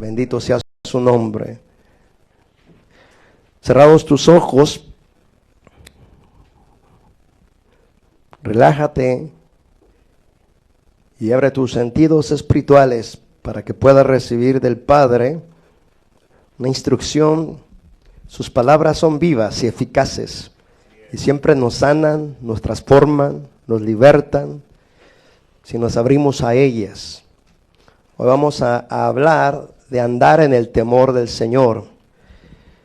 Bendito sea su nombre. Cerrados tus ojos, relájate y abre tus sentidos espirituales para que puedas recibir del Padre una instrucción. Sus palabras son vivas y eficaces y siempre nos sanan, nos transforman, nos libertan si nos abrimos a ellas. Hoy vamos a hablar de andar en el temor del Señor.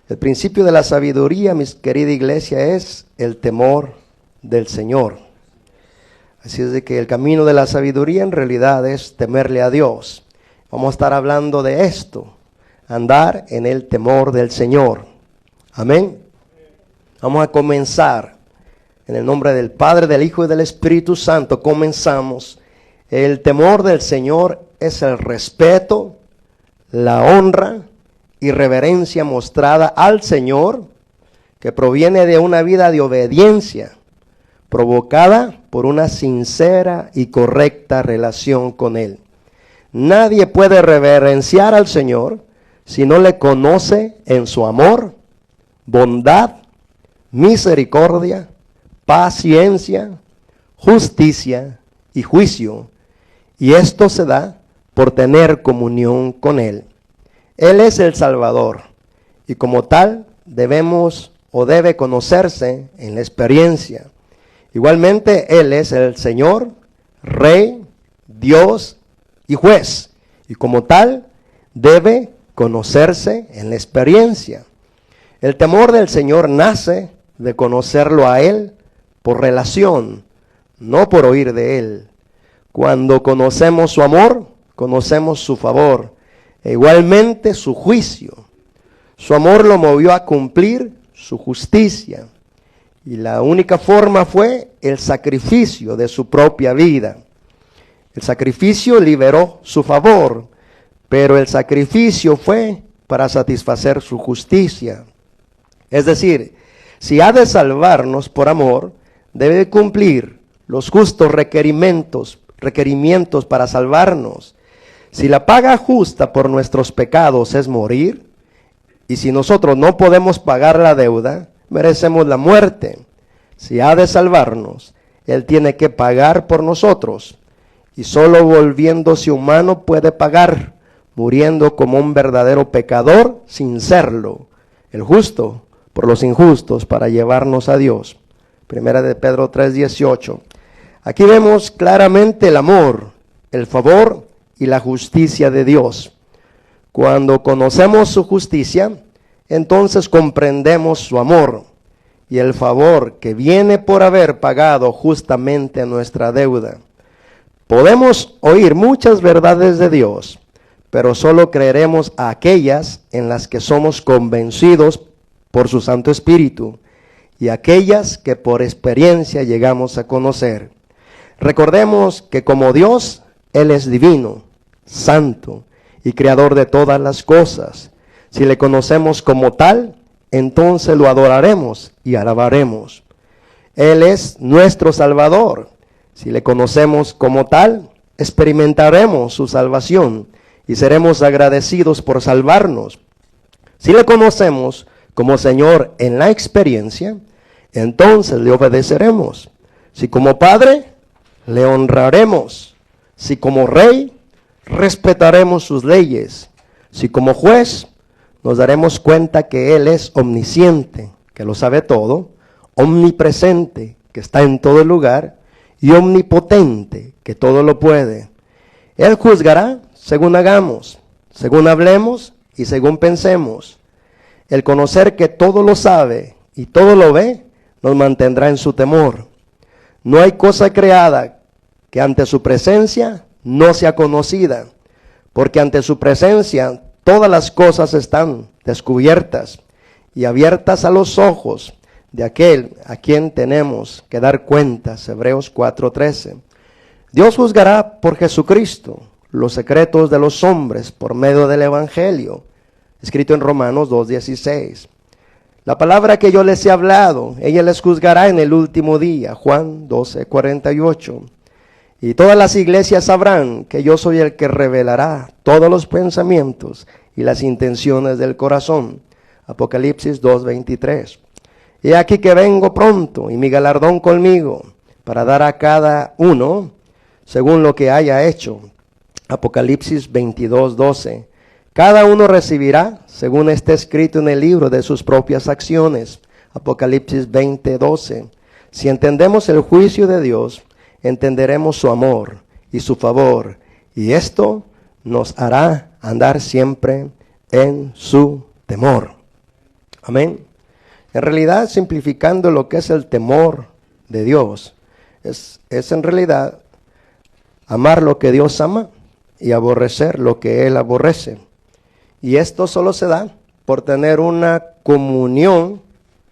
El principio de la sabiduría, mi querida iglesia, es el temor del Señor. Así es de que el camino de la sabiduría en realidad es temerle a Dios. Vamos a estar hablando de esto, andar en el temor del Señor. Amén. Vamos a comenzar en el nombre del Padre, del Hijo y del Espíritu Santo. Comenzamos. El temor del Señor es el respeto, la honra y reverencia mostrada al Señor, que proviene de una vida de obediencia, provocada por una sincera y correcta relación con Él. Nadie puede reverenciar al Señor si no le conoce en su amor, bondad, misericordia, paciencia, justicia y juicio. Y esto se da por tener comunión con Él. Él es el Salvador y como tal debemos o debe conocerse en la experiencia. Igualmente Él es el Señor, Rey, Dios y Juez y como tal debe conocerse en la experiencia. El temor del Señor nace de conocerlo a Él por relación, no por oír de Él. Cuando conocemos su amor, conocemos su favor, e igualmente su juicio. Su amor lo movió a cumplir su justicia, y la única forma fue el sacrificio de su propia vida. El sacrificio liberó su favor, pero el sacrificio fue para satisfacer su justicia. Es decir, si ha de salvarnos por amor, debe cumplir los justos requerimientos para salvarnos. Si la paga justa por nuestros pecados es morir, y si nosotros no podemos pagar la deuda, merecemos la muerte. Si ha de salvarnos, Él tiene que pagar por nosotros, y solo volviéndose humano puede pagar, muriendo como un verdadero pecador sin serlo, el justo por los injustos para llevarnos a Dios. Primera de Pedro 3:18. Aquí vemos claramente el amor, el favor y la justicia de Dios. Cuando conocemos su justicia, entonces comprendemos su amor y el favor que viene por haber pagado justamente nuestra deuda. Podemos oír muchas verdades de Dios, pero solo creeremos a aquellas en las que somos convencidos por su Santo Espíritu y aquellas que por experiencia llegamos a conocer. Recordemos que como Dios, Él es divino, santo y creador de todas las cosas. Si le conocemos como tal, entonces lo adoraremos y alabaremos. Él es nuestro Salvador. Si le conocemos como tal, experimentaremos su salvación y seremos agradecidos por salvarnos. Si le conocemos como Señor en la experiencia, entonces le obedeceremos. Si como Padre, le honraremos. Si como Rey, respetaremos sus leyes. Si como Juez, nos daremos cuenta que Él es omnisciente, que lo sabe todo, omnipresente, que está en todo lugar, y omnipotente, que todo lo puede. Él juzgará según hagamos, según hablemos y según pensemos. El conocer que todo lo sabe y todo lo ve, nos mantendrá en su temor. No hay cosa creada que ante su presencia no sea conocida, porque ante su presencia todas las cosas están descubiertas y abiertas a los ojos de aquel a quien tenemos que dar cuentas. Hebreos 4:13. Dios juzgará por Jesucristo los secretos de los hombres por medio del Evangelio, escrito en Romanos 2:16. La palabra que yo les he hablado, ella les juzgará en el último día, Juan 12:48. Y todas las iglesias sabrán que yo soy el que revelará todos los pensamientos y las intenciones del corazón. Apocalipsis 2:23. He aquí que vengo pronto, y mi galardón conmigo, para dar a cada uno según lo que haya hecho. Apocalipsis 22:12. Cada uno recibirá según esté escrito en el libro de sus propias acciones. Apocalipsis 20:12. Si entendemos el juicio de Dios, entenderemos su amor y su favor, y esto nos hará andar siempre en su temor. Amén. En realidad, simplificando lo que es el temor de Dios, es en realidad amar lo que Dios ama y aborrecer lo que Él aborrece. Y esto solo se da por tener una comunión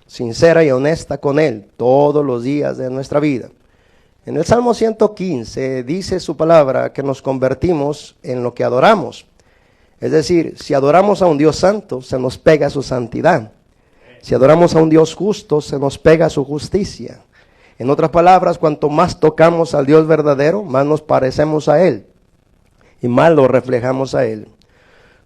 sincera y honesta con Él todos los días de nuestra vida. En el Salmo 115 dice su palabra que nos convertimos en lo que adoramos. Es decir, si adoramos a un Dios santo, se nos pega su santidad. Si adoramos a un Dios justo, se nos pega su justicia. En otras palabras, cuanto más tocamos al Dios verdadero, más nos parecemos a Él y más lo reflejamos a Él.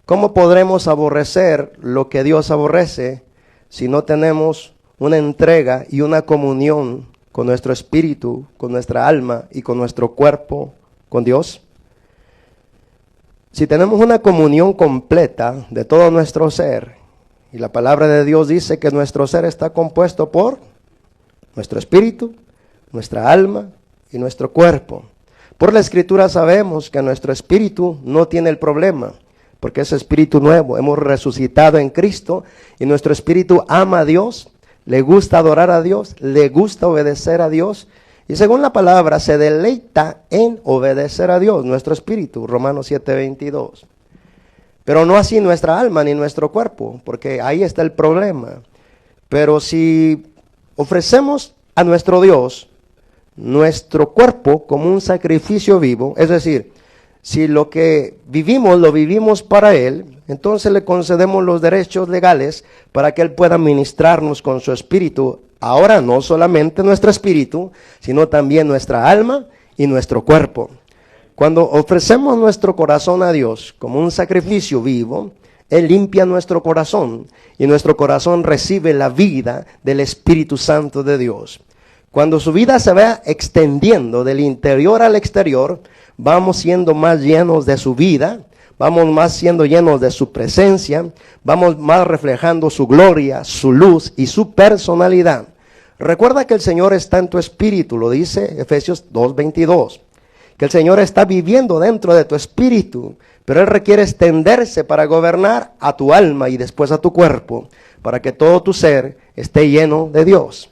¿Cómo podremos aborrecer lo que Dios aborrece si no tenemos una entrega y una comunión con nuestro espíritu, con nuestra alma y con nuestro cuerpo con Dios? Si tenemos una comunión completa de todo nuestro ser, y la palabra de Dios dice que nuestro ser está compuesto por nuestro espíritu, nuestra alma y nuestro cuerpo. Por la Escritura sabemos que nuestro espíritu no tiene el problema, porque es espíritu nuevo. Hemos resucitado en Cristo y nuestro espíritu ama a Dios, le gusta adorar a Dios, le gusta obedecer a Dios. Y según la palabra, se deleita en obedecer a Dios, nuestro espíritu, Romanos 7:22. Pero no así nuestra alma ni nuestro cuerpo, porque ahí está el problema. Pero si ofrecemos a nuestro Dios nuestro cuerpo como un sacrificio vivo, es decir, si lo que vivimos lo vivimos para Él, entonces le concedemos los derechos legales para que Él pueda ministrarnos con su espíritu. Ahora no solamente nuestro espíritu, sino también nuestra alma y nuestro cuerpo. Cuando ofrecemos nuestro corazón a Dios como un sacrificio vivo, Él limpia nuestro corazón y nuestro corazón recibe la vida del Espíritu Santo de Dios. Cuando su vida se va extendiendo del interior al exterior, vamos siendo más llenos de su vida, vamos más siendo llenos de su presencia, vamos más reflejando su gloria, su luz y su personalidad. Recuerda que el Señor está en tu espíritu, lo dice Efesios 2:22. Que el Señor está viviendo dentro de tu espíritu, pero Él requiere extenderse para gobernar a tu alma y después a tu cuerpo, para que todo tu ser esté lleno de Dios.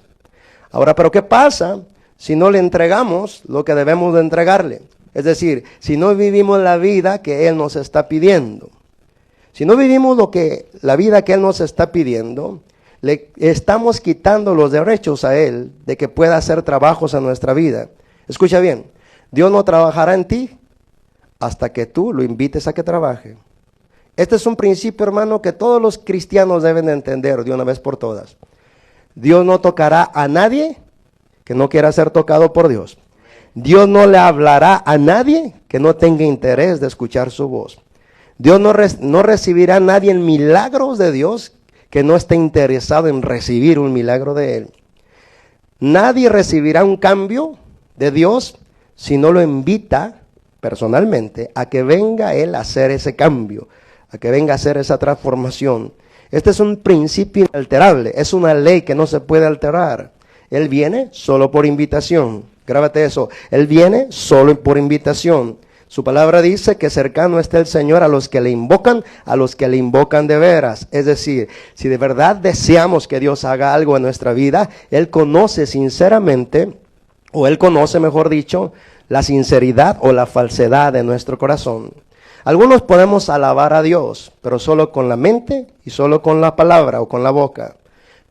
Ahora, ¿pero qué pasa si no le entregamos lo que debemos de entregarle? Es decir, si no vivimos la vida que Él nos está pidiendo. Si no vivimos la vida que Él nos está pidiendo, le estamos quitando los derechos a Él de que pueda hacer trabajos en nuestra vida. Escucha bien. Dios no trabajará en ti hasta que tú lo invites a que trabaje. Este es un principio, hermano, que todos los cristianos deben de entender de una vez por todas. Dios no tocará a nadie que no quiera ser tocado por Dios. Dios no le hablará a nadie que no tenga interés de escuchar su voz. Dios no recibirá a nadie en milagros de Dios que no esté interesado en recibir un milagro de Él. Nadie recibirá un cambio de Dios si no lo invita personalmente a que venga Él a hacer ese cambio, a que venga a hacer esa transformación. Este es un principio inalterable, es una ley que no se puede alterar. Él viene solo por invitación, grábate eso, Él viene solo por invitación. Su palabra dice que cercano está el Señor a los que le invocan de veras. Es decir, si de verdad deseamos que Dios haga algo en nuestra vida, Él conoce sinceramente, o Él conoce, mejor dicho, la sinceridad o la falsedad de nuestro corazón. Algunos podemos alabar a Dios, pero solo con la mente y solo con la palabra o con la boca.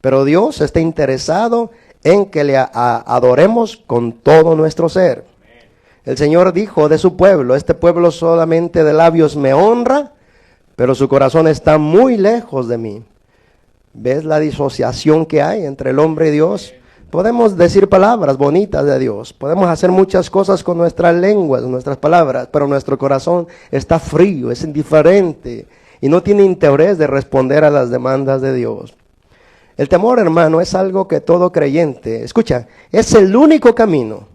Pero Dios está interesado en que le adoremos con todo nuestro ser. El Señor dijo de su pueblo, este pueblo solamente de labios me honra, pero su corazón está muy lejos de mí. ¿Ves la disociación que hay entre el hombre y Dios? Podemos decir palabras bonitas de Dios, podemos hacer muchas cosas con nuestras lenguas, nuestras palabras, pero nuestro corazón está frío, es indiferente. y no tiene interés de responder a las demandas de Dios. El temor, hermano, es algo que todo creyente, escucha, es el único camino,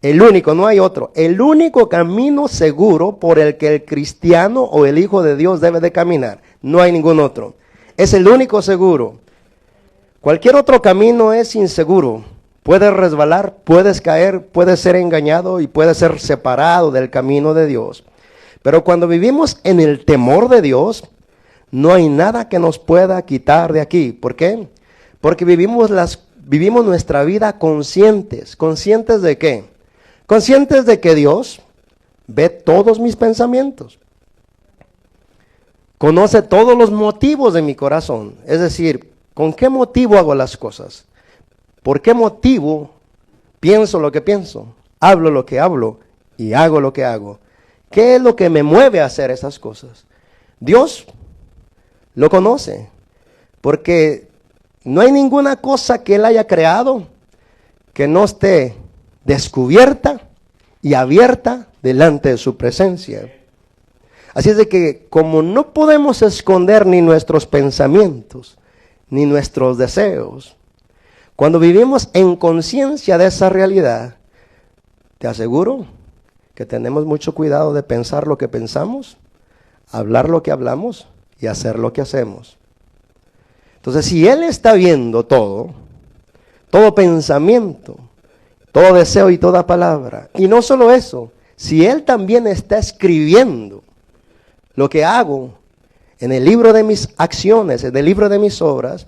el único, no hay otro, el único camino seguro por el que el cristiano o el hijo de Dios debe de caminar. No hay ningún otro. Es el único seguro. Cualquier otro camino es inseguro. Puedes resbalar, puedes caer, puedes ser engañado y puedes ser separado del camino de Dios. Pero cuando vivimos en el temor de Dios, no hay nada que nos pueda quitar de aquí. ¿Por qué? Porque vivimos nuestra vida conscientes. ¿Conscientes de qué? Conscientes de que Dios ve todos mis pensamientos. Conoce todos los motivos de mi corazón. Es decir, ¿con qué motivo hago las cosas? ¿Por qué motivo pienso lo que pienso? Hablo lo que hablo y hago lo que hago. ¿Qué es lo que me mueve a hacer esas cosas? Dios lo conoce, porque no hay ninguna cosa que Él haya creado que no esté descubierta y abierta delante de su presencia. Así es de que como no podemos esconder ni nuestros pensamientos, ni nuestros deseos, cuando vivimos en conciencia de esa realidad, te aseguro que tenemos mucho cuidado de pensar lo que pensamos, hablar lo que hablamos y hacer lo que hacemos. Entonces, si Él está viendo todo pensamiento, todo deseo y toda palabra, y no solo eso, si Él también está escribiendo lo que hago en el libro de mis acciones, en el libro de mis obras,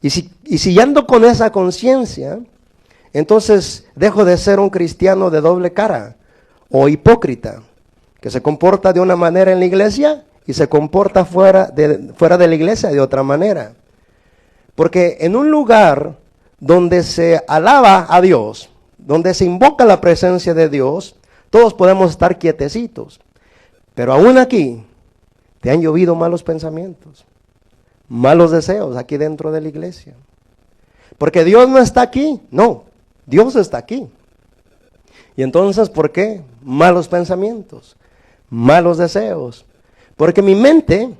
y si ando con esa conciencia, entonces dejo de ser un cristiano de doble cara o hipócrita, que se comporta de una manera en la iglesia y se comporta fuera de la iglesia de otra manera. Porque en un lugar donde se alaba a Dios, donde se invoca la presencia de Dios, todos podemos estar quietecitos. Pero aún aquí te han llovido malos pensamientos, malos deseos aquí dentro de la iglesia. Porque Dios no está aquí, no, Dios está aquí. Y entonces, ¿por qué? Malos pensamientos, malos deseos. Porque mi mente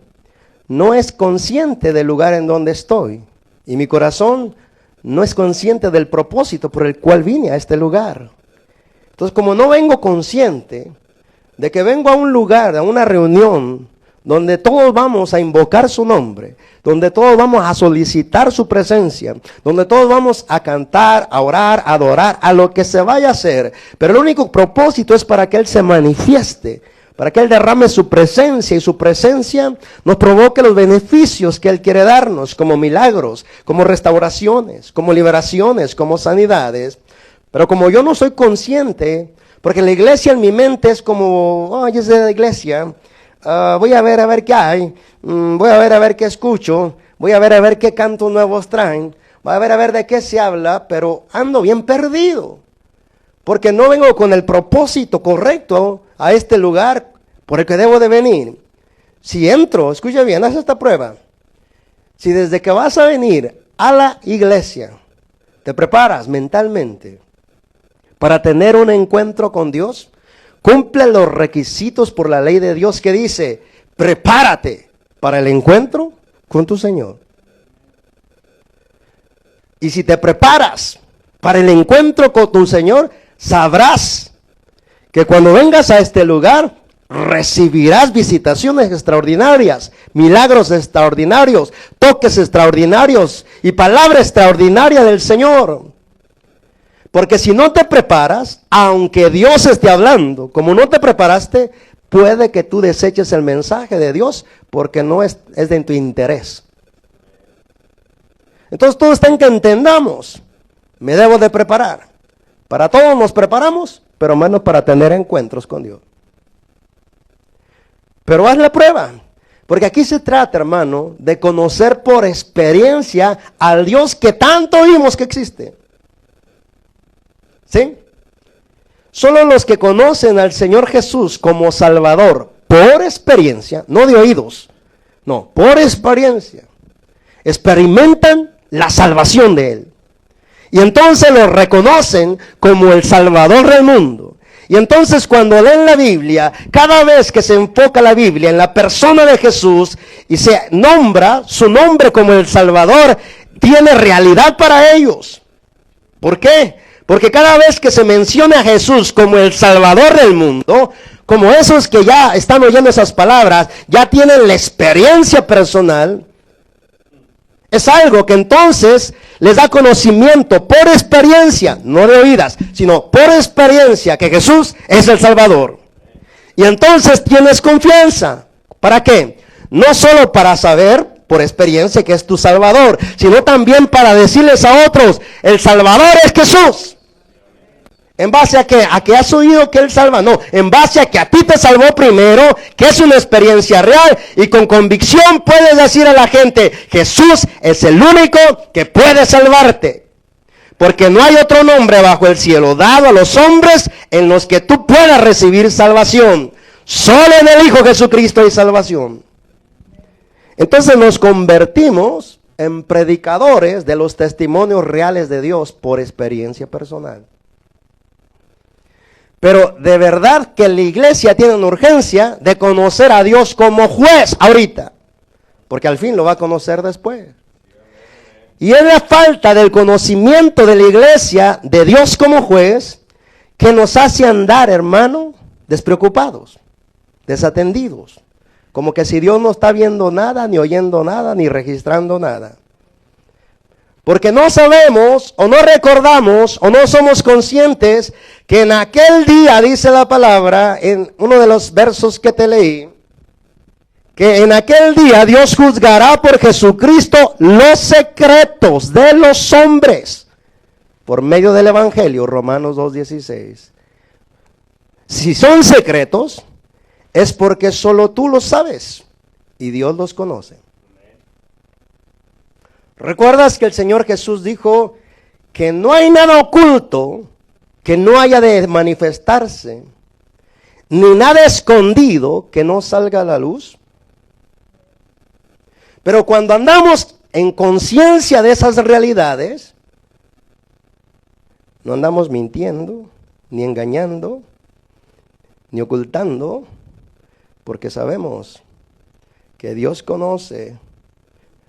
no es consciente del lugar en donde estoy. Y mi corazón no es consciente del propósito por el cual vine a este lugar. Entonces, como no vengo consciente de que vengo a un lugar, a una reunión, donde todos vamos a invocar su nombre, donde todos vamos a solicitar su presencia, donde todos vamos a cantar, a orar, a adorar, a lo que se vaya a hacer, pero el único propósito es para que Él se manifieste, para que Él derrame su presencia, y su presencia nos provoque los beneficios que Él quiere darnos, como milagros, como restauraciones, como liberaciones, como sanidades. Pero como yo no soy consciente, porque la iglesia en mi mente es como, yo soy de la iglesia, voy a ver qué hay, voy a ver qué escucho, voy a ver qué cantos nuevos traen, voy a ver de qué se habla, pero ando bien perdido, porque no vengo con el propósito correcto a este lugar por el que debo de venir. Si entro, escucha bien, haz esta prueba, si desde que vas a venir a la iglesia te preparas mentalmente para tener un encuentro con Dios, cumple los requisitos por la ley de Dios que dice, prepárate para el encuentro con tu Señor. Y si te preparas para el encuentro con tu Señor, sabrás que cuando vengas a este lugar, recibirás visitaciones extraordinarias, milagros extraordinarios, toques extraordinarios y palabra extraordinaria del Señor. Porque si no te preparas, aunque Dios esté hablando, como no te preparaste, puede que tú deseches el mensaje de Dios porque no es de tu interés. Entonces todo está en que entendamos, me debo de preparar. Para todos nos preparamos, pero menos para tener encuentros con Dios. Pero haz la prueba, porque aquí se trata, hermano, de conocer por experiencia al Dios que tanto oímos que existe. ¿Sí? Solo los que conocen al Señor Jesús como Salvador por experiencia, no de oídos, no, por experiencia, experimentan la salvación de Él. Y entonces lo reconocen como el Salvador del mundo. Y entonces cuando leen la Biblia, cada vez que se enfoca la Biblia en la persona de Jesús y se nombra su nombre como el Salvador, tiene realidad para ellos. ¿Por qué? Porque cada vez que se menciona a Jesús como el Salvador del mundo, como esos que ya están oyendo esas palabras, ya tienen la experiencia personal, es algo que entonces les da conocimiento por experiencia, no de oídas, sino por experiencia que Jesús es el Salvador. Y entonces tienes confianza. ¿Para qué? No solo para saber por experiencia que es tu Salvador, sino también para decirles a otros, el Salvador es Jesús. ¿En base a qué? ¿A que has oído que Él salva? No, en base a que a ti te salvó primero, que es una experiencia real, y con convicción puedes decir a la gente, Jesús es el único que puede salvarte. Porque no hay otro nombre bajo el cielo dado a los hombres en los que tú puedas recibir salvación. Solo en el Hijo Jesucristo hay salvación. Entonces nos convertimos en predicadores de los testimonios reales de Dios por experiencia personal. Pero de verdad que la iglesia tiene una urgencia de conocer a Dios como juez ahorita, porque al fin lo va a conocer después. Y es la falta del conocimiento de la iglesia de Dios como juez que nos hace andar, hermano, despreocupados, desatendidos, como que si Dios no está viendo nada, ni oyendo nada, ni registrando nada. Porque no sabemos, o no recordamos, o no somos conscientes que en aquel día, dice la palabra, en uno de los versos que te leí, que en aquel día Dios juzgará por Jesucristo los secretos de los hombres, por medio del Evangelio, Romanos 2:16. Si son secretos, es porque solo tú los sabes, y Dios los conoce. ¿Recuerdas que el Señor Jesús dijo que no hay nada oculto que no haya de manifestarse, ni nada escondido que no salga a la luz? Pero cuando andamos en conciencia de esas realidades, no andamos mintiendo, ni engañando, ni ocultando, porque sabemos que Dios conoce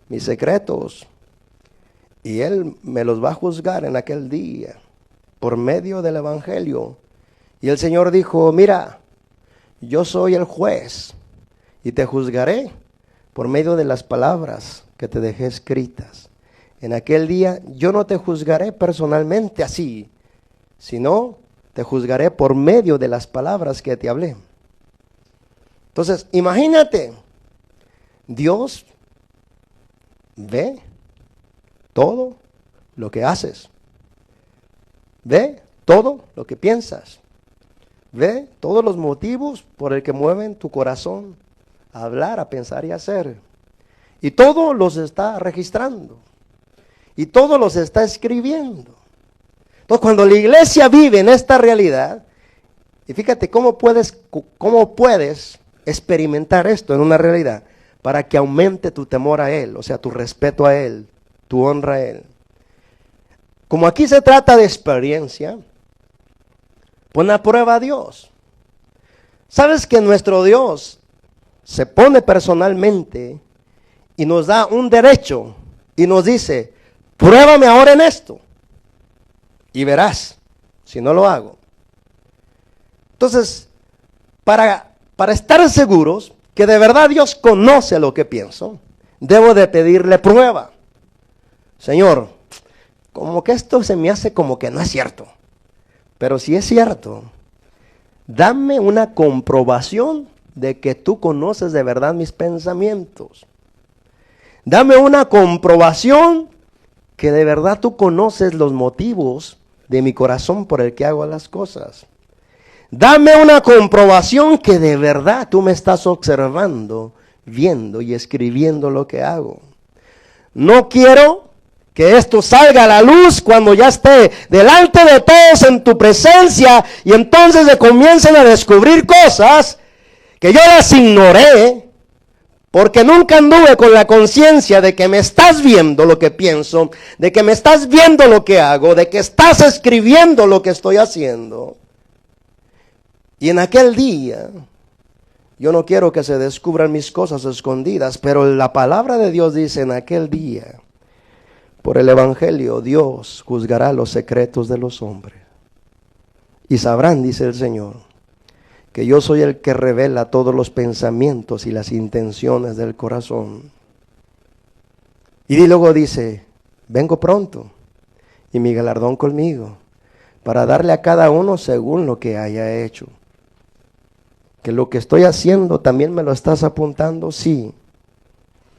mis secretos. Y Él me los va a juzgar en aquel día, por medio del Evangelio. Y el Señor dijo, mira, yo soy el juez, y te juzgaré por medio de las palabras que te dejé escritas. En aquel día yo no te juzgaré personalmente así, sino te juzgaré por medio de las palabras que te hablé. Entonces, imagínate, Dios ve todo lo que haces. Ve todo lo que piensas. Ve todos los motivos por el que mueven tu corazón a hablar, a pensar y a hacer. Y todo los está registrando. Y todo los está escribiendo. Entonces, cuando la iglesia vive en esta realidad, y fíjate cómo puedes experimentar esto en una realidad, para que aumente tu temor a Él, o sea, tu respeto a Él, tu honra a Él. Como aquí se trata de experiencia, pon a prueba a Dios. ¿Sabes que nuestro Dios se pone personalmente y nos da un derecho y nos dice, pruébame ahora en esto y verás si no lo hago? Entonces, para estar seguros que de verdad Dios conoce lo que pienso, debo de pedirle prueba. Señor, como que esto se me hace como que no es cierto. Pero si es cierto, dame una comprobación de que tú conoces de verdad mis pensamientos. Dame una comprobación que de verdad tú conoces los motivos de mi corazón por el que hago las cosas. Dame una comprobación que de verdad tú me estás observando, viendo y escribiendo lo que hago. No quiero que esto salga a la luz cuando ya esté delante de todos en tu presencia y entonces se comiencen a descubrir cosas que yo las ignoré porque nunca anduve con la conciencia de que me estás viendo lo que pienso, de que me estás viendo lo que hago, de que estás escribiendo lo que estoy haciendo. Y en aquel día, yo no quiero que se descubran mis cosas escondidas, pero la palabra de Dios dice: en aquel día, por el Evangelio, Dios juzgará los secretos de los hombres. Y sabrán, dice el Señor, que yo soy el que revela todos los pensamientos y las intenciones del corazón. Y luego dice: vengo pronto, y mi galardón conmigo, para darle a cada uno según lo que haya hecho. Que lo que estoy haciendo también me lo estás apuntando, sí.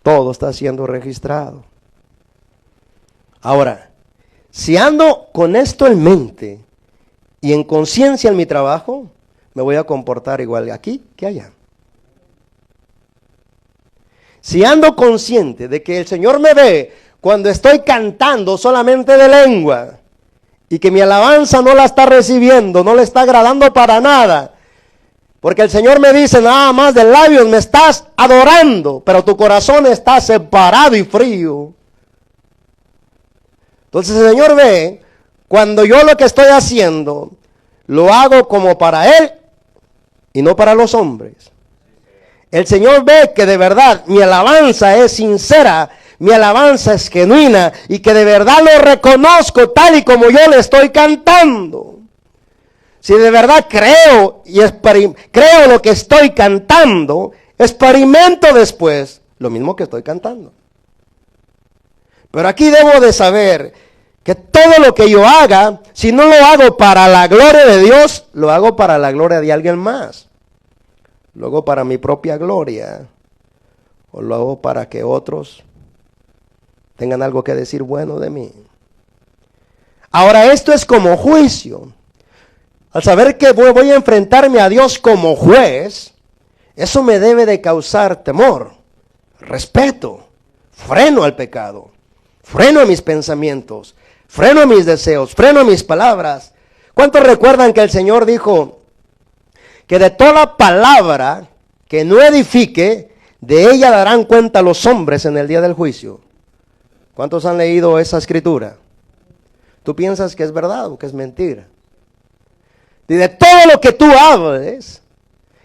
Todo está siendo registrado. Ahora, si ando con esto en mente y en conciencia en mi trabajo, me voy a comportar igual aquí que allá. Si ando consciente de que el Señor me ve cuando estoy cantando solamente de lengua y que mi alabanza no la está recibiendo, no le está agradando para nada, porque el Señor me dice: nada más de labios me estás adorando, pero tu corazón está separado y frío. Entonces el Señor ve cuando yo lo que estoy haciendo lo hago como para Él y no para los hombres. El Señor ve que de verdad mi alabanza es sincera, mi alabanza es genuina y que de verdad lo reconozco tal y como yo le estoy cantando. Si de verdad creo y creo lo que estoy cantando, experimento después lo mismo que estoy cantando. Pero aquí debo de saber que todo lo que yo haga, si no lo hago para la gloria de Dios, lo hago para la gloria de alguien más. Lo hago para mi propia gloria, o lo hago para que otros tengan algo que decir bueno de mí. Ahora, esto es como juicio. Al saber que voy a enfrentarme a Dios como juez, eso me debe de causar temor, respeto, freno al pecado, freno a mis pensamientos, freno a mis deseos, freno a mis palabras. ¿Cuántos recuerdan que el Señor dijo que de toda palabra que no edifique, de ella darán cuenta los hombres en el día del juicio? ¿Cuántos han leído esa escritura? ¿Tú piensas que es verdad o que es mentira? Y de todo lo que tú hables,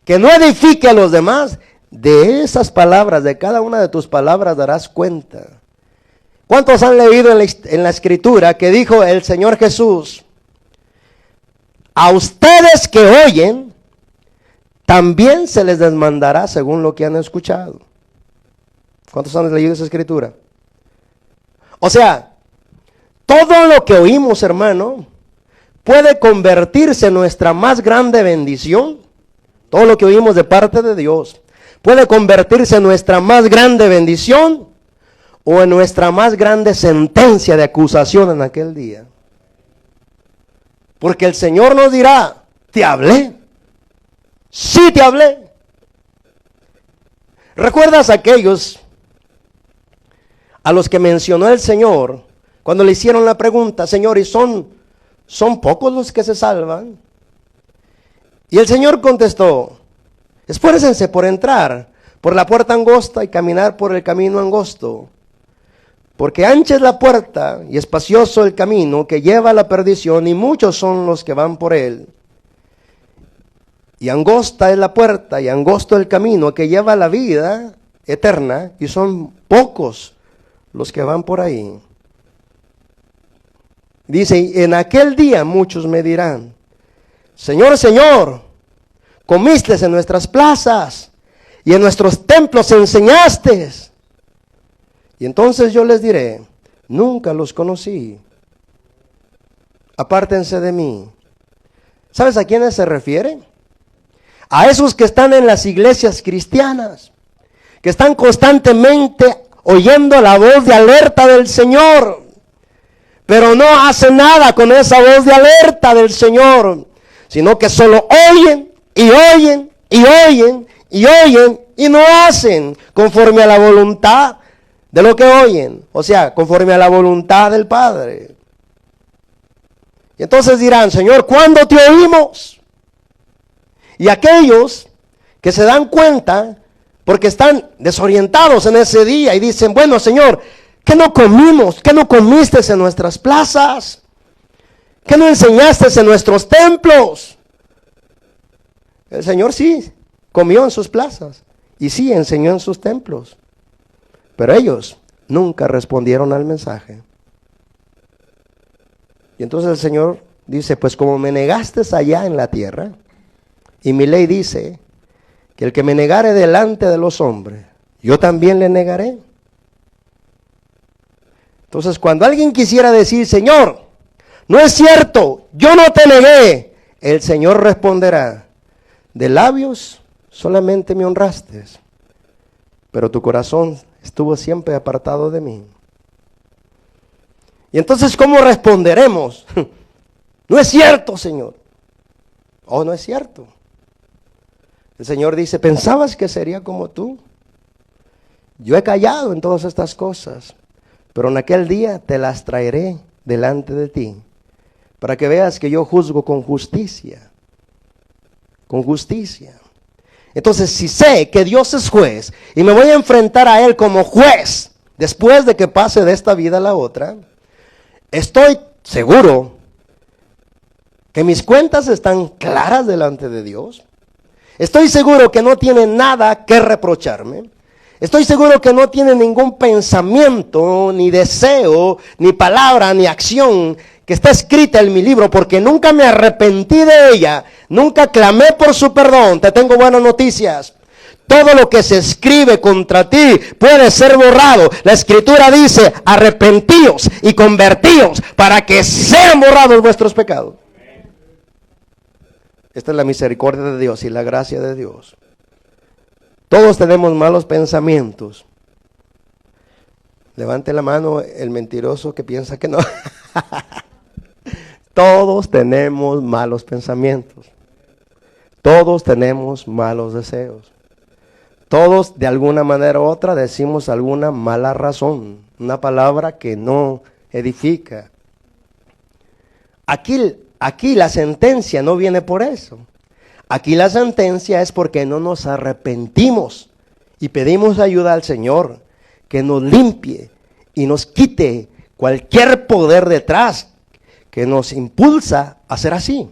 que no edifique a los demás, de esas palabras, de cada una de tus palabras darás cuenta. ¿Cuántos han leído en la escritura que dijo el Señor Jesús: a ustedes que oyen, también se les demandará según lo que han escuchado? ¿Cuántos han leído esa escritura? O sea, todo lo que oímos, hermano, puede convertirse en nuestra más grande bendición. Todo lo que oímos de parte de Dios puede convertirse en nuestra más grande bendición o en nuestra más grande sentencia de acusación en aquel día. Porque el Señor nos dirá: te hablé, sí te hablé. ¿Recuerdas aquellos a los que mencionó el Señor cuando le hicieron la pregunta: Señor, ¿y son pocos los que se salvan? Y el Señor contestó: esfuércense por entrar por la puerta angosta y caminar por el camino angosto, porque ancha es la puerta y espacioso el camino que lleva a la perdición, y muchos son los que van por él. Y angosta es la puerta y angosto el camino que lleva a la vida eterna, y son pocos los que van por ahí. Dice: en aquel día muchos me dirán: Señor, Señor, comiste en nuestras plazas y en nuestros templos enseñaste. Y entonces yo les diré: nunca los conocí, apártense de mí. ¿Sabes a quiénes se refiere? A esos que están en las iglesias cristianas, que están constantemente oyendo la voz de alerta del Señor, pero no hacen nada con esa voz de alerta del Señor, sino que solo oyen y oyen y oyen y oyen y no hacen conforme a la voluntad de lo que oyen, o sea, conforme a la voluntad del Padre. Y entonces dirán: Señor, ¿cuándo te oímos? Y aquellos que se dan cuenta, porque están desorientados en ese día y dicen: bueno, Señor, ¿qué no comimos? ¿Qué no comiste en nuestras plazas? ¿Qué no enseñaste en nuestros templos? El Señor sí comió en sus plazas y sí enseñó en sus templos, pero ellos nunca respondieron al mensaje. Y entonces el Señor dice, pues como me negaste allá en la tierra, y mi ley dice que el que me negare delante de los hombres, yo también le negaré. Entonces cuando alguien quisiera decir, Señor, no es cierto, yo no te negué, el Señor responderá, de labios solamente me honraste, pero tu corazón estuvo siempre apartado de mí. Y entonces, ¿cómo responderemos? No es cierto, Señor. Oh, no es cierto. El Señor dice, ¿pensabas que sería como tú? Yo he callado en todas estas cosas, pero en aquel día te las traeré delante de ti, para que veas que yo juzgo con justicia. Con justicia. Entonces, si sé que Dios es juez y me voy a enfrentar a Él como juez después de que pase de esta vida a la otra, estoy seguro que mis cuentas están claras delante de Dios. Estoy seguro que no tiene nada que reprocharme. Estoy seguro que no tiene ningún pensamiento, ni deseo, ni palabra, ni acción que está escrita en mi libro, porque nunca me arrepentí de ella, nunca clamé por su perdón. Te tengo buenas noticias. Todo lo que se escribe contra ti puede ser borrado. La Escritura dice, arrepentíos y convertíos para que sean borrados vuestros pecados. Esta es la misericordia de Dios y la gracia de Dios. Todos tenemos malos pensamientos. Levante la mano el mentiroso que piensa que no. Todos tenemos malos pensamientos. Todos tenemos malos deseos. Todos de alguna manera u otra decimos alguna mala razón, una palabra que no edifica. Aquí la sentencia no viene por eso. Aquí la sentencia es porque no nos arrepentimos y pedimos ayuda al Señor que nos limpie y nos quite cualquier poder detrás que nos impulsa a ser así.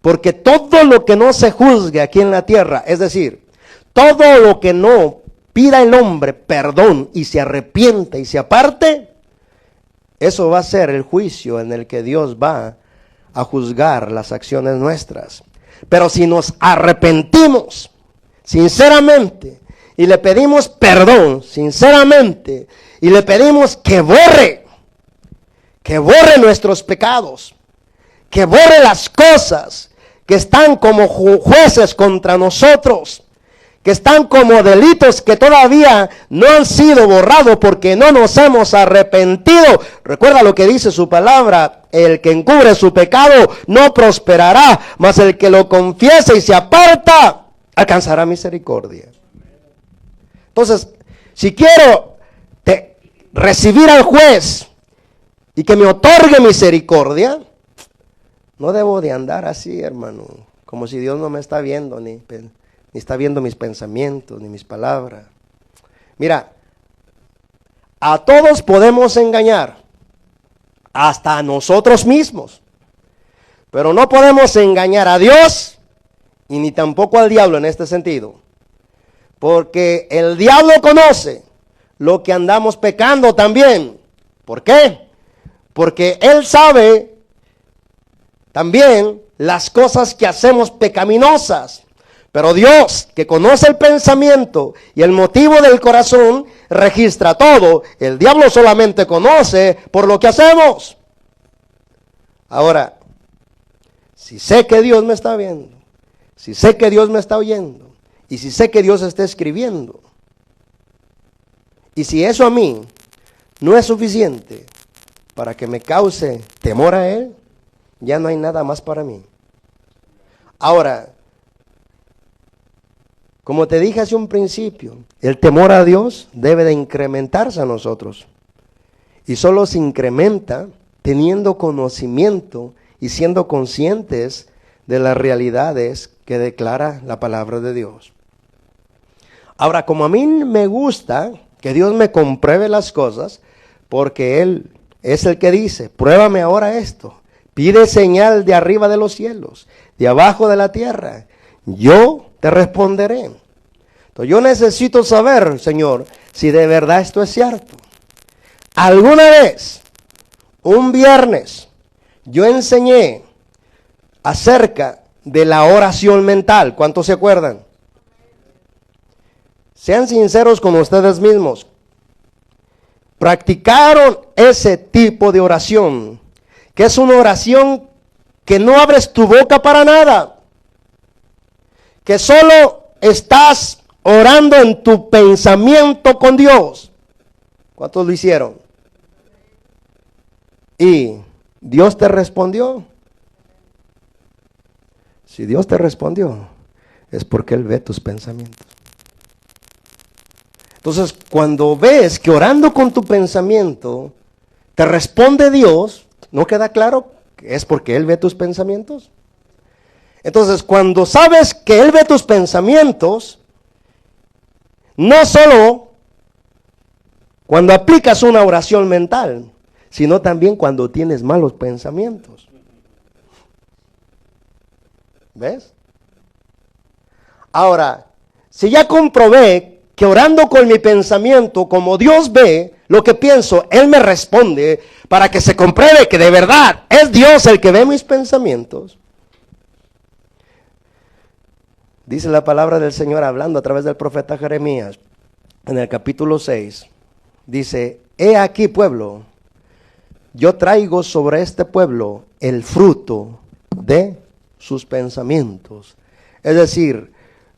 Porque todo lo que no se juzgue aquí en la tierra, es decir, todo lo que no pida el hombre perdón y se arrepiente y se aparte, eso va a ser el juicio en el que Dios va a juzgar las acciones nuestras. Pero si nos arrepentimos sinceramente y le pedimos perdón sinceramente y le pedimos que borre nuestros pecados, que borre las cosas que están como jueces contra nosotros, que están como delitos que todavía no han sido borrados porque no nos hemos arrepentido. Recuerda lo que dice su palabra, el que encubre su pecado no prosperará, mas el que lo confiesa y se aparta alcanzará misericordia. Entonces, si quiero recibir al juez y que me otorgue misericordia, no debo de andar así, hermano, como si Dios no me está viendo, ni está viendo mis pensamientos, ni mis palabras. Mira, a todos podemos engañar, hasta a nosotros mismos, pero no podemos engañar a Dios y ni tampoco al diablo en este sentido, porque el diablo conoce lo que andamos pecando también. ¿Por qué? Porque él sabe también las cosas que hacemos pecaminosas. Pero Dios, que conoce el pensamiento y el motivo del corazón, registra todo. El diablo solamente conoce por lo que hacemos. Ahora, si sé que Dios me está viendo, si sé que Dios me está oyendo, y si sé que Dios está escribiendo, y si eso a mí no es suficiente para que me cause temor a Él, ya no hay nada más para mí. Ahora, como te dije hace un principio, el temor a Dios debe de incrementarse a nosotros. Y solo se incrementa teniendo conocimiento y siendo conscientes de las realidades que declara la palabra de Dios. Ahora, como a mí me gusta que Dios me compruebe las cosas, porque Él es el que dice, pruébame ahora esto, Pide señal de arriba de los cielos, de abajo de la tierra. Yo te responderé. Entonces yo necesito saber, Señor, si de verdad esto es cierto. Alguna vez, un viernes, yo enseñé acerca de la oración mental. ¿Cuántos se acuerdan? Sean sinceros con ustedes mismos. ¿Practicaron ese tipo de oración? Que es una oración que no abres tu boca para nada. Que solo estás orando en tu pensamiento con Dios. ¿Cuántos lo hicieron? Y Dios te respondió. Si Dios te respondió, es porque Él ve tus pensamientos. Entonces, cuando ves que orando con tu pensamiento te responde Dios, ¿no queda claro que es porque Él ve tus pensamientos? Entonces, cuando sabes que Él ve tus pensamientos, no solo cuando aplicas una oración mental, sino también cuando tienes malos pensamientos. ¿Ves? Ahora, si ya comprobé que orando con mi pensamiento, como Dios ve lo que pienso, Él me responde para que se compruebe que de verdad es Dios el que ve mis pensamientos. Dice la palabra del Señor hablando a través del profeta Jeremías en el capítulo 6. Dice, he aquí pueblo, yo traigo sobre este pueblo el fruto de sus pensamientos. Es decir,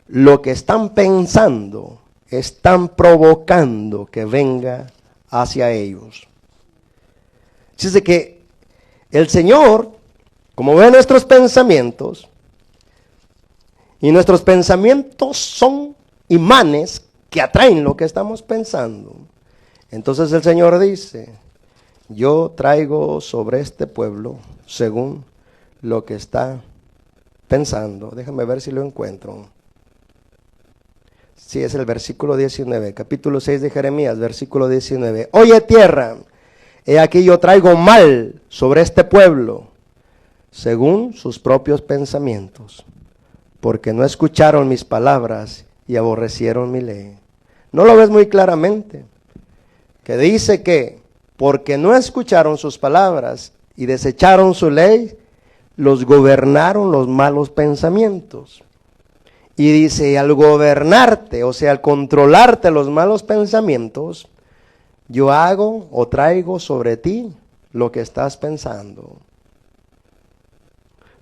lo que están pensando, están provocando que venga hacia ellos. Dice que el Señor, como ve nuestros pensamientos, y nuestros pensamientos son imanes que atraen lo que estamos pensando. Entonces el Señor dice, yo traigo sobre este pueblo según lo que está pensando. Déjame ver si lo encuentro. Sí, es el versículo 19, capítulo 6 de Jeremías, versículo 19. Oye tierra, he aquí yo traigo mal sobre este pueblo, según sus propios pensamientos, porque no escucharon mis palabras y aborrecieron mi ley. ¿No lo ves muy claramente? Que dice que porque no escucharon sus palabras y desecharon su ley, los gobernaron los malos pensamientos. Y dice, al gobernarte, o sea, al controlarte los malos pensamientos, yo hago o traigo sobre ti lo que estás pensando.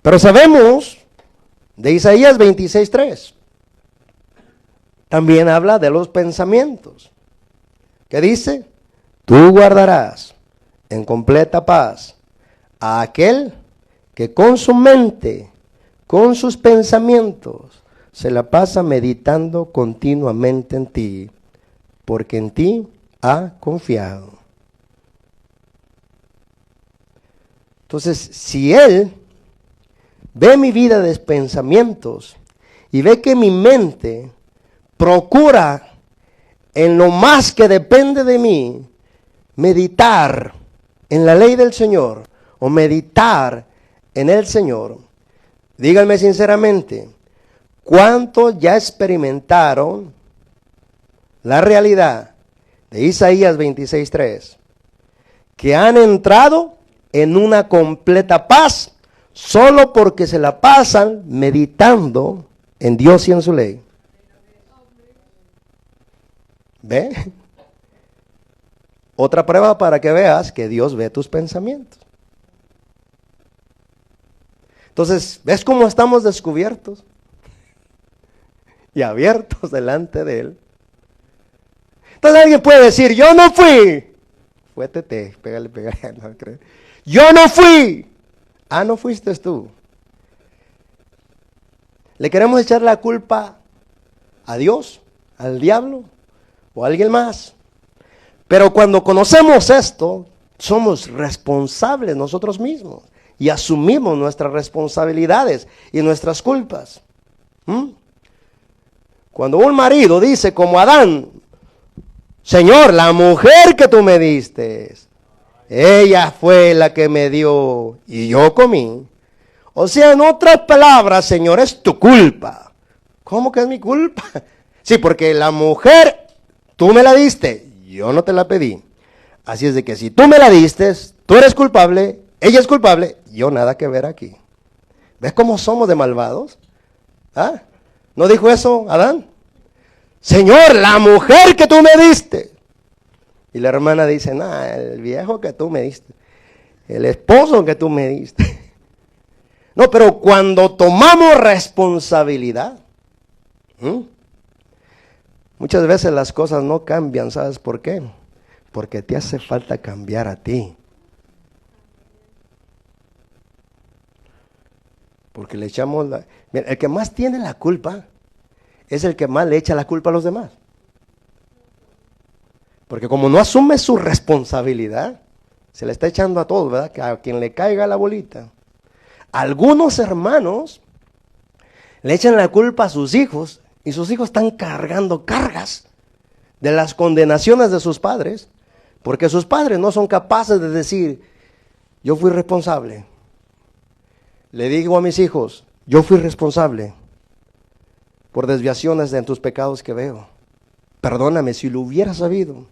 Pero sabemos de Isaías 26:3, también habla de los pensamientos. ¿Qué dice? Tú guardarás en completa paz a aquel que con su mente, con sus pensamientos, se la pasa meditando continuamente en ti, porque en ti ha confiado. Entonces, si Él ve mi vida de pensamientos y ve que mi mente procura en lo más que depende de mí meditar en la ley del Señor o meditar en el Señor, díganme sinceramente, ¿cuántos ya experimentaron la realidad de Isaías 26:3? Que han entrado en una completa paz solo porque se la pasan meditando en Dios y en su ley. ¿Ve? Otra prueba para que veas que Dios ve tus pensamientos. Entonces, ¿ves cómo estamos descubiertos y abiertos delante de Él? Entonces alguien puede decir, yo no fui. Fue Tete, pégale, no creo. Yo no fui. Ah, no fuiste tú. ¿Le queremos echar la culpa a Dios, al diablo o a alguien más? Pero cuando conocemos esto, somos responsables nosotros mismos y asumimos nuestras responsabilidades y nuestras culpas. Cuando un marido dice como Adán, Señor, la mujer que tú me diste, Ella fue la que me dio y yo comí. O sea, en otras palabras, Señor, es tu culpa. ¿Cómo que es mi culpa? Sí, porque la mujer, tú me la diste, yo no te la pedí. Así es de que si tú me la diste, tú eres culpable, ella es culpable, yo nada que ver aquí. ¿Ves cómo somos de malvados? ¿Ah? ¿No dijo eso Adán? Señor, la mujer que tú me diste. Y la hermana dice, no, el viejo que tú me diste, el esposo que tú me diste. No, pero cuando tomamos responsabilidad, muchas veces las cosas no cambian, ¿sabes por qué? Porque te hace falta cambiar a ti. Porque le echamos Mira, el que más tiene la culpa es el que más le echa la culpa a los demás. Porque como no asume su responsabilidad, se le está echando a todos, ¿verdad? Que a quien le caiga la bolita. Algunos hermanos le echan la culpa a sus hijos y sus hijos están cargando cargas de las condenaciones de sus padres, porque sus padres no son capaces de decir, yo fui responsable. Le digo a mis hijos, yo fui responsable por desviaciones de tus pecados que veo. Perdóname, si lo hubiera sabido,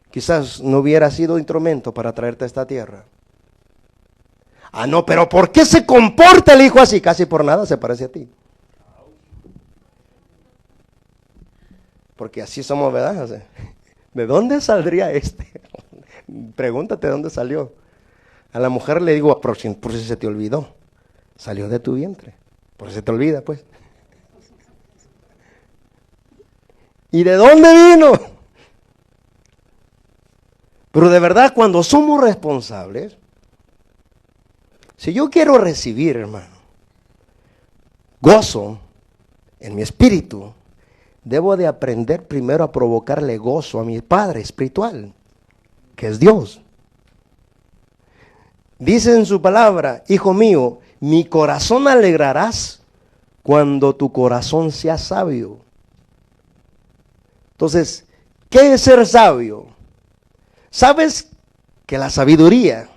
quizás no hubiera sido instrumento para traerte a esta tierra. Ah, no, pero ¿por qué se comporta el hijo así? Casi por nada se parece a ti. Porque así somos, ¿verdad? O sea, ¿de dónde saldría este? Pregúntate de dónde salió. A la mujer le digo, por si se te olvidó, salió de tu vientre. Por si se te olvida, pues. ¿Y de dónde vino? Pero de verdad, cuando somos responsables, si yo quiero recibir, hermano, gozo en mi espíritu, debo de aprender primero a provocarle gozo a mi Padre espiritual, que es Dios. Dice en su palabra, hijo mío, mi corazón alegrarás cuando tu corazón sea sabio. Entonces, ¿qué es ser sabio? ¿Sabes que la sabiduría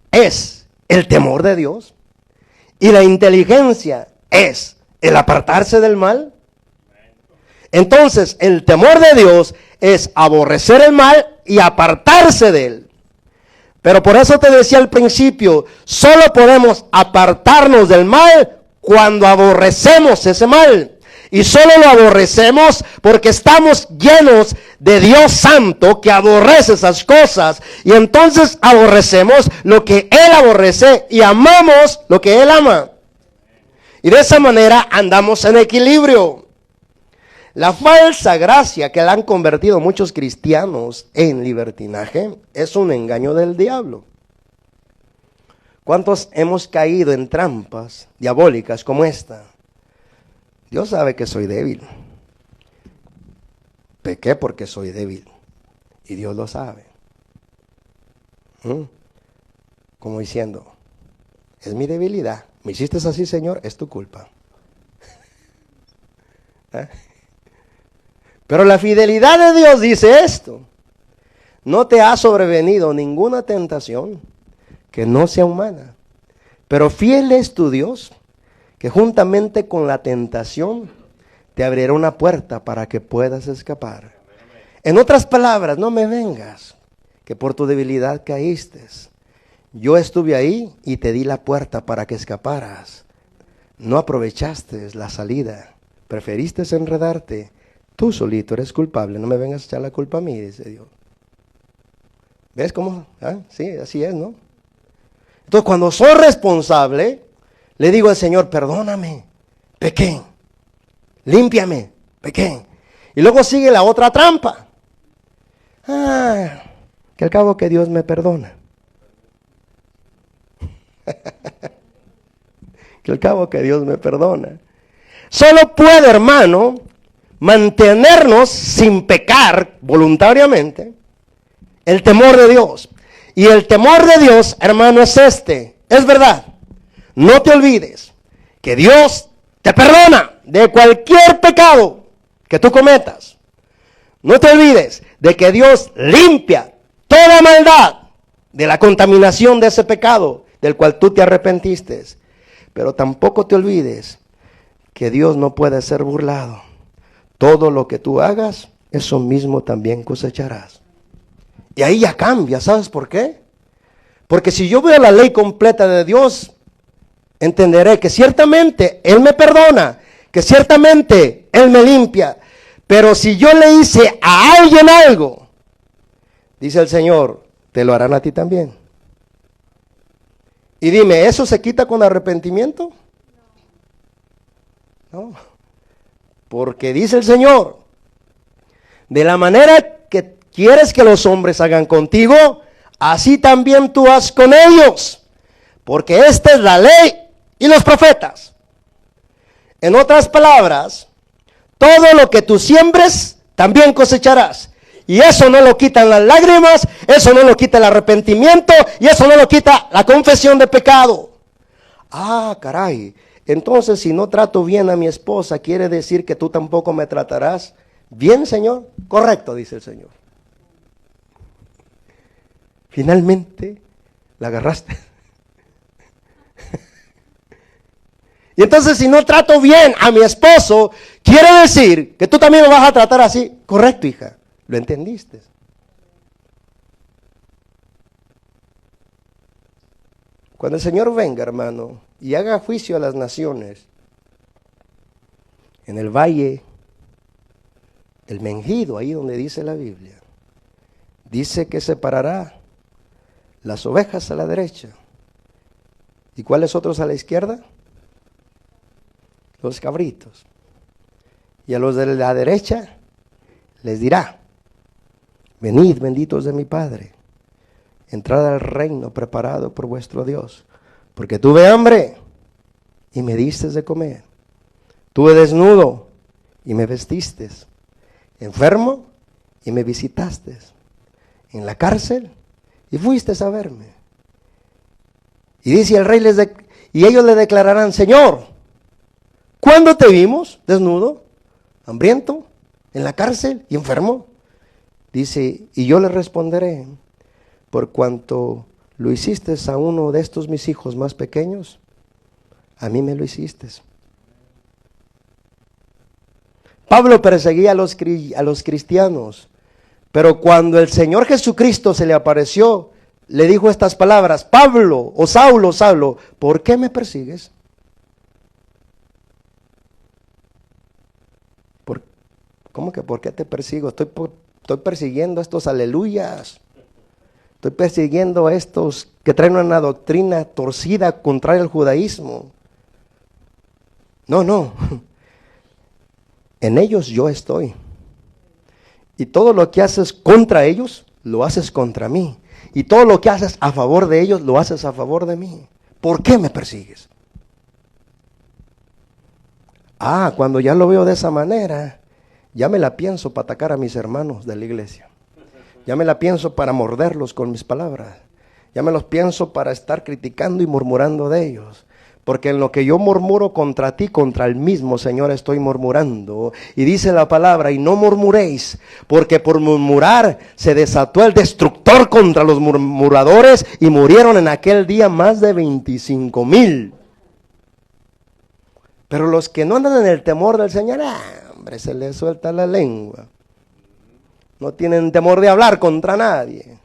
es el temor de Dios? Y la inteligencia es el apartarse del mal. Entonces, el temor de Dios es aborrecer el mal y apartarse de él. Pero por eso te decía al principio, solo podemos apartarnos del mal cuando aborrecemos ese mal. Y solo lo aborrecemos porque estamos llenos de Dios Santo que aborrece esas cosas. Y entonces aborrecemos lo que Él aborrece y amamos lo que Él ama. Y de esa manera andamos en equilibrio. La falsa gracia que le han convertido muchos cristianos en libertinaje es un engaño del diablo. ¿Cuántos hemos caído en trampas diabólicas como esta? Dios sabe que soy débil. Pequé porque soy débil. Y Dios lo sabe. Como diciendo, es mi debilidad. Me hiciste así, Señor, es tu culpa. ¿Eh? Pero la fidelidad de Dios dice esto. No te ha sobrevenido ninguna tentación que no sea humana. Pero fiel es tu Dios, que juntamente con la tentación te abrirá una puerta para que puedas escapar. En otras palabras, no me vengas, que por tu debilidad caíste. Yo estuve ahí y te di la puerta para que escaparas. No aprovechaste la salida, preferiste enredarte. Tú solito eres culpable, no me vengas a echar la culpa a mí, dice Dios. ¿Ves cómo? ¿Ah? Sí, así es, ¿no? Entonces, cuando soy responsable, le digo al Señor, perdóname, pequé, límpiame, pequé. Y luego sigue la otra trampa. Que al cabo que Dios me perdona. Que al cabo que Dios me perdona. Solo puede, hermano, mantenernos sin pecar voluntariamente el temor de Dios. Y el temor de Dios, hermano, es es verdad. No te olvides que Dios te perdona de cualquier pecado que tú cometas. No te olvides de que Dios limpia toda maldad de la contaminación de ese pecado del cual tú te arrepentiste. Pero tampoco te olvides que Dios no puede ser burlado. Todo lo que tú hagas, eso mismo también cosecharás. Y ahí ya cambia, ¿sabes por qué? Porque si yo veo la ley completa de Dios, entenderé que ciertamente Él me perdona, que ciertamente Él me limpia. Pero si yo le hice a alguien algo, dice el Señor, te lo harán a ti también. Y dime, ¿eso se quita con arrepentimiento? No. Porque dice el Señor, de la manera que quieres que los hombres hagan contigo, así también tú haz con ellos. Porque esta es la ley y los profetas. En otras palabras, todo lo que tú siembres, también cosecharás. Y eso no lo quitan las lágrimas, eso no lo quita el arrepentimiento, y eso no lo quita la confesión de pecado. Ah, caray. Entonces, si no trato bien a mi esposa, ¿quiere decir que tú tampoco me tratarás bien, Señor? Correcto, dice el Señor. Finalmente, la agarraste. Y entonces, si no trato bien a mi esposo, quiere decir que tú también me vas a tratar así. Correcto, hija. ¿Lo entendiste? Cuando el Señor venga, hermano, y haga juicio a las naciones, en el valle del Mengido, ahí donde dice la Biblia, dice que separará las ovejas a la derecha. ¿Y cuáles otros a la izquierda? Los cabritos. Y a los de la derecha les dirá, venid benditos de mi Padre, entrad al reino preparado por vuestro Dios, porque tuve hambre y me diste de comer, tuve desnudo y me vestiste, enfermo y me visitaste, en la cárcel y fuiste a verme. Y dice el rey, y ellos le declararán, Señor, ¿cuándo te vimos desnudo, hambriento, en la cárcel y enfermo? Dice, y yo le responderé, por cuanto lo hiciste a uno de estos mis hijos más pequeños, a mí me lo hiciste. Pablo perseguía a los cristianos, pero cuando el Señor Jesucristo se le apareció, le dijo estas palabras, Pablo, o Saulo, Saulo, ¿por qué me persigues? ¿Cómo que por qué te persigo? Estoy persiguiendo a estos aleluyas. Estoy persiguiendo a estos que traen una doctrina torcida contraria al judaísmo. No. En ellos yo estoy. Y todo lo que haces contra ellos, lo haces contra mí. Y todo lo que haces a favor de ellos, lo haces a favor de mí. ¿Por qué me persigues? Ah, cuando ya lo veo de esa manera, ya me la pienso para atacar a mis hermanos de la iglesia. Ya me la pienso para morderlos con mis palabras. Ya me los pienso para estar criticando y murmurando de ellos. Porque en lo que yo murmuro contra ti, contra el mismo Señor estoy murmurando. Y dice la palabra, y no murmuréis, porque por murmurar se desató el destructor contra los murmuradores y murieron en aquel día más de 25,000. Pero los que no andan en el temor del Señor, hombre, se les suelta la lengua. No tienen temor de hablar contra nadie.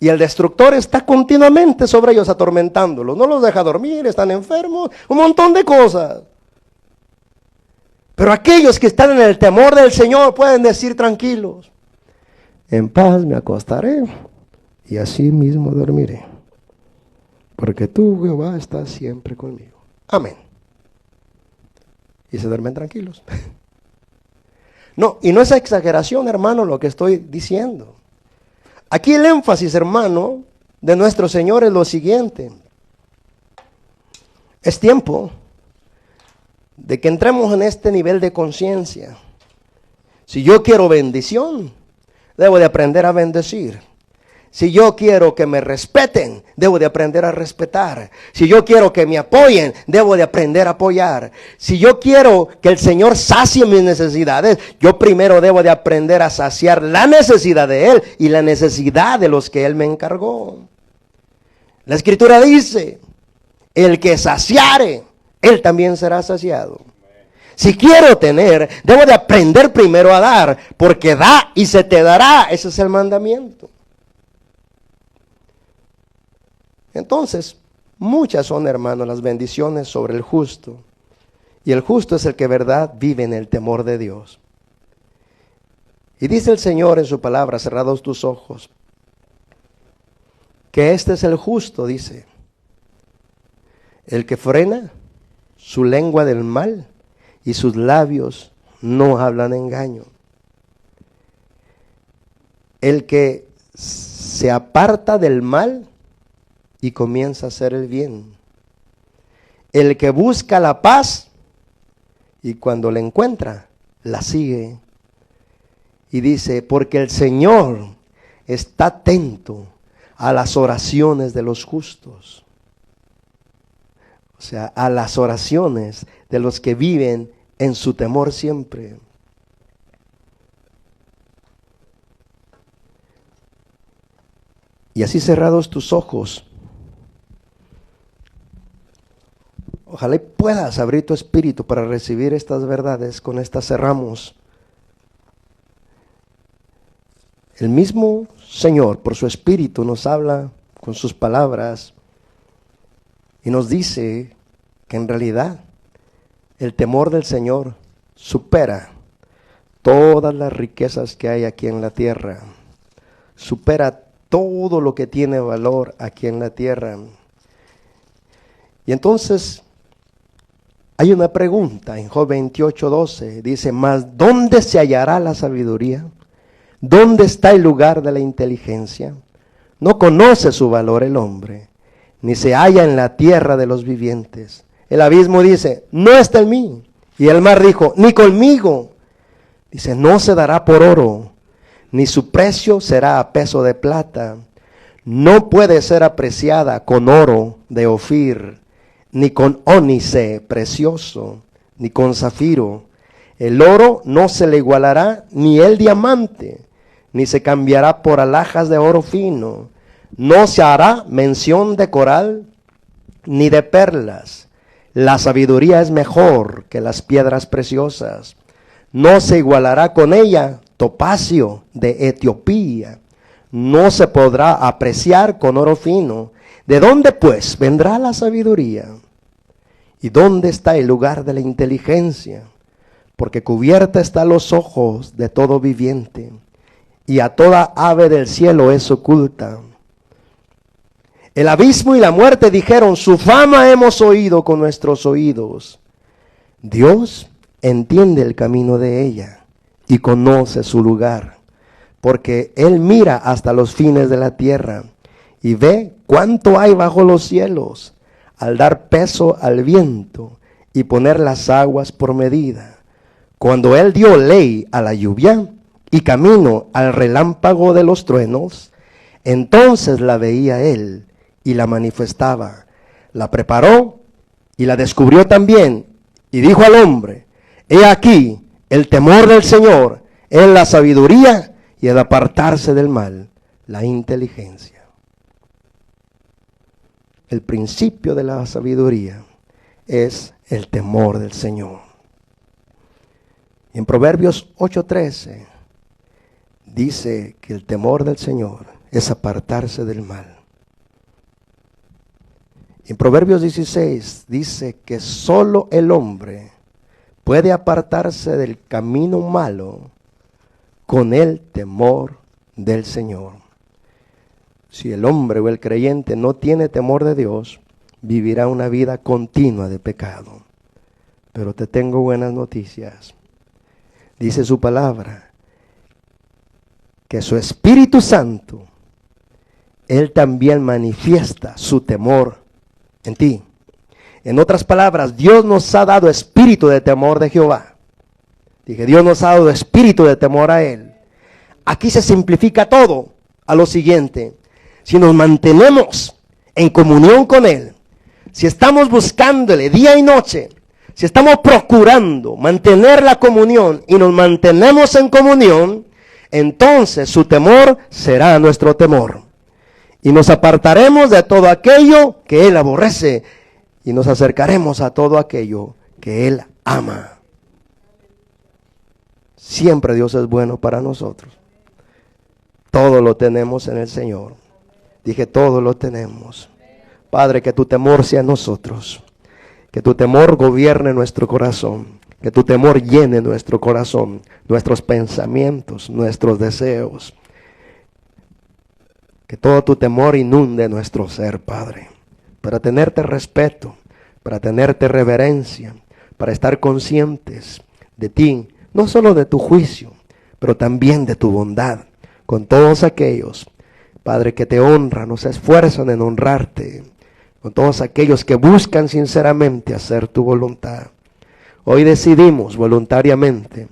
Y el destructor está continuamente sobre ellos atormentándolos. No los deja dormir, están enfermos, un montón de cosas. Pero aquellos que están en el temor del Señor pueden decir tranquilos, en paz me acostaré y así mismo dormiré. Porque tú, Jehová, estás siempre conmigo. Amén. Y se duermen tranquilos. No, y no es exageración, hermano, lo que estoy diciendo. Aquí el énfasis, hermano, de nuestro Señor es lo siguiente. Es tiempo de que entremos en este nivel de conciencia. Si yo quiero bendición, debo de aprender a bendecir. Si yo quiero que me respeten, debo de aprender a respetar. Si yo quiero que me apoyen, debo de aprender a apoyar. Si yo quiero que el Señor sacie mis necesidades, yo primero debo de aprender a saciar la necesidad de Él y la necesidad de los que Él me encargó. La Escritura dice, el que saciare, Él también será saciado. Si quiero tener, debo de aprender primero a dar, porque da y se te dará. Ese es el mandamiento. Entonces, muchas son, hermanos, las bendiciones sobre el justo. Y el justo es el que, verdad, vive en el temor de Dios. Y dice el Señor en su palabra, cerrados tus ojos, que este es el justo, dice, el que frena su lengua del mal y sus labios no hablan engaño. El que se aparta del mal y comienza a hacer el bien. El que busca la paz y cuando la encuentra, la sigue. Y dice, porque el Señor está atento a las oraciones de los justos. O sea, a las oraciones de los que viven en su temor siempre. Y así cerrados tus ojos, ojalá y puedas abrir tu espíritu para recibir estas verdades. Con estas cerramos. El mismo Señor, por su espíritu, nos habla con sus palabras y nos dice que en realidad el temor del Señor supera todas las riquezas que hay aquí en la tierra. Supera todo lo que tiene valor aquí en la tierra. Y entonces hay una pregunta en Job 28:12. Dice, mas ¿dónde se hallará la sabiduría? ¿Dónde está el lugar de la inteligencia? No conoce su valor el hombre, ni se halla en la tierra de los vivientes. El abismo dice, no está en mí. Y el mar dijo, ni conmigo. Dice, no se dará por oro, ni su precio será a peso de plata. No puede ser apreciada con oro de Ofir, ni con ónice precioso, ni con zafiro. El oro no se le igualará, ni el diamante, ni se cambiará por alhajas de oro fino. No se hará mención de coral, ni de perlas. La sabiduría es mejor que las piedras preciosas. No se igualará con ella topacio de Etiopía. No se podrá apreciar con oro fino. ¿De dónde pues vendrá la sabiduría? ¿Y dónde está el lugar de la inteligencia? Porque cubierta está los ojos de todo viviente, y a toda ave del cielo es oculta. El abismo y la muerte dijeron, su fama hemos oído con nuestros oídos. Dios entiende el camino de ella y conoce su lugar, porque Él mira hasta los fines de la tierra y ve cuánto hay bajo los cielos, al dar peso al viento y poner las aguas por medida. Cuando Él dio ley a la lluvia y camino al relámpago de los truenos, entonces la veía Él y la manifestaba. La preparó y la descubrió también, y dijo al hombre, he aquí, el temor del Señor es la sabiduría y el apartarse del mal, la inteligencia. El principio de la sabiduría es el temor del Señor. En Proverbios 8:13 dice que el temor del Señor es apartarse del mal. En Proverbios 16 dice que solo el hombre puede apartarse del camino malo con el temor del Señor. Si el hombre o el creyente no tiene temor de Dios, vivirá una vida continua de pecado. Pero te tengo buenas noticias. Dice su palabra, que su Espíritu Santo, Él también manifiesta su temor en ti. En otras palabras, Dios nos ha dado espíritu de temor de Jehová. Dije, Dios nos ha dado espíritu de temor a Él. Aquí se simplifica todo a lo siguiente. si nos mantenemos en comunión con Él, si estamos buscándole día y noche, si estamos procurando mantener la comunión y nos mantenemos en comunión, entonces su temor será nuestro temor. Y nos apartaremos de todo aquello que Él aborrece y nos acercaremos a todo aquello que Él ama. Siempre Dios es bueno para nosotros. Todo lo tenemos en el Señor. Dije, todo lo tenemos. Padre, que tu temor sea en nosotros. Que tu temor gobierne nuestro corazón. Que tu temor llene nuestro corazón, nuestros pensamientos, nuestros deseos. Que todo tu temor inunde nuestro ser, Padre. Para tenerte respeto, para tenerte reverencia, para estar conscientes de ti, no solo de tu juicio, pero también de tu bondad, con todos aquellos, Padre, que te honran, o se esfuerzan en honrarte, con todos aquellos que buscan sinceramente hacer tu voluntad. Hoy decidimos voluntariamente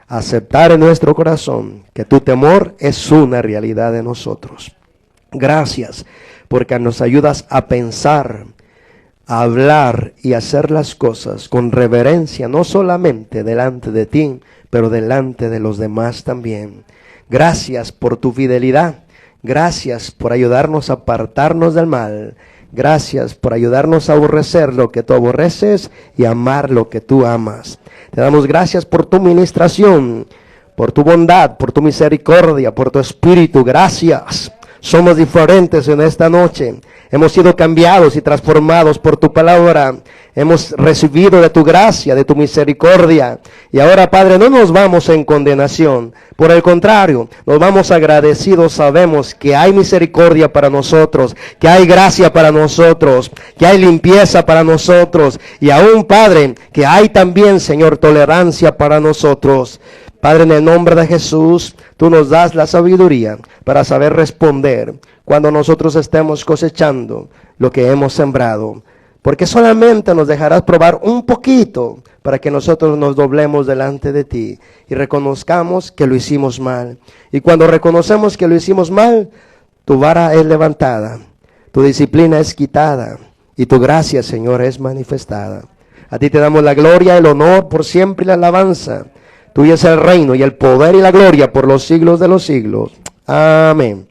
aceptar en nuestro corazón que tu temor es una realidad en nosotros. Gracias, porque nos ayudas a pensar, a hablar y hacer las cosas con reverencia, no solamente delante de ti, pero delante de los demás también. Gracias por tu fidelidad. Gracias por ayudarnos a apartarnos del mal. Gracias por ayudarnos a aborrecer lo que tú aborreces y amar lo que tú amas. Te damos gracias por tu ministración, por tu bondad, por tu misericordia, por tu espíritu. Gracias. Somos diferentes en esta noche. Hemos sido cambiados y transformados por tu palabra. Hemos recibido de tu gracia, de tu misericordia. Y ahora, Padre, no nos vamos en condenación. Por el contrario, nos vamos agradecidos. Sabemos que hay misericordia para nosotros, que hay gracia para nosotros, que hay limpieza para nosotros. Y aún, Padre, que hay también, Señor, tolerancia para nosotros. Padre, en el nombre de Jesús, tú nos das la sabiduría para saber responder cuando nosotros estemos cosechando lo que hemos sembrado. Porque solamente nos dejarás probar un poquito para que nosotros nos doblemos delante de ti y reconozcamos que lo hicimos mal. Y cuando reconocemos que lo hicimos mal, tu vara es levantada, tu disciplina es quitada y tu gracia, Señor, es manifestada. A ti te damos la gloria, el honor por siempre y la alabanza. Tuyo es el reino y el poder y la gloria por los siglos de los siglos. Amén.